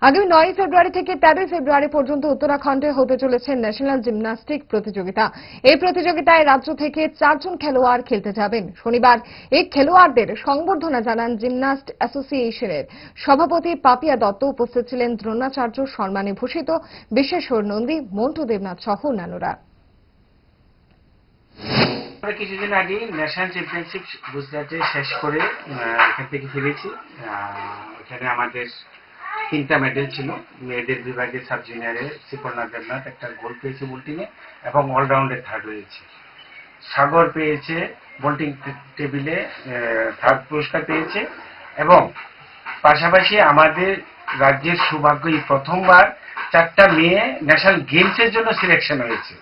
আগামী 9 ফেব্রুয়ারি থেকে 13 ফেব্রুয়ারি পর্যন্ত উত্তরাখণ্ডে হতে চলেছে ন্যাশনাল জিমন্যাস্টিক প্রতিযোগিতা। এই প্রতিযোগিতায় রাজ্য থেকে 4 জন খেলোয়াড় খেলতে যাবেন। শনিবার এই খেলোয়াড়দের সংবর্ধনা জানান জিমন্যাস্ট অ্যাসোসিয়েশনের সভাপতি পাপিয়া দত্ত। উপস্থিত ছিলেন দ্রোণাচার্য সম্মানে ভূষিত বিশ্বেশ্বর নন্দী, মন্টু দেবনাথ সহ অন্যান্যরা। কিছুদিন আগে ন্যাশনাল চ্যাম্পিয়নশিপ গুজরাটে শেষ করে এখান থেকে ফিরেছি। এখানে আমাদের 3টা মেডেল ছিল। মেয়েদের বিভাগে সাব জুনিয়রে শ্রীপর্ণা দেবনাথ একটা গোল্ড পেয়েছে বোল্টিংয়ে এবং অলরাউন্ডে থার্ড হয়েছে। সাগর পেয়েছে বোল্টিং টেবিলে থার্ড পুরস্কার পেয়েছে এবং পাশাপাশি আমাদের রাজ্যের সৌভাগ্যই প্রথমবার 4টা মেয়ে ন্যাশনাল গেমসের জন্য সিলেকশন হয়েছে।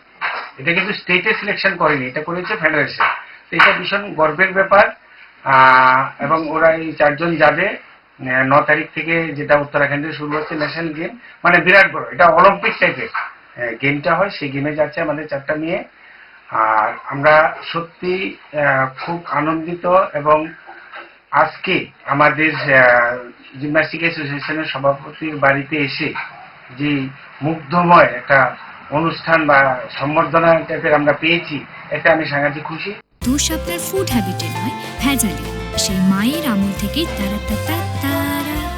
এটা কিন্তু স্টেটে সিলেকশন করেনি, এটা করেছে ফেডারেশন। তো এটা ভীষণ গর্বের ব্যাপার। এবং ওরা এই 4 জন যাবে 9 তারিখ থেকে, যেটা উত্তরাখণ্ডে শুরু হচ্ছে ন্যাশনাল গেম, মানে বিরাট বড়, এটা অলিম্পিক টাইপের গেমটা হয়। সেই গেমে যাচ্ছে আমাদের 4টা মেয়ে। আর আমরা সত্যি খুব আনন্দিত এবং আজকে আমাদের জিমন্যাস্টিক অ্যাসোসিয়েশনের সভাপতির বাড়িতে এসে যে মুগ্ধময় একটা অনুষ্ঠান বা সম্বর্ধনা টাইপের আমরা পেয়েছি, এতে আমি সাংঘাতিক খুশি। দোষ আপনার ফুড হ্যাবিটে নয়, ভেজালে। সেই মায়ের আমল থেকেই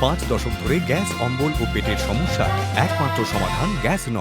5 দশক ধরে গ্যাস, অম্বল ও পেটের সমস্যা একমাত্র সমাধান গ্যাস নল।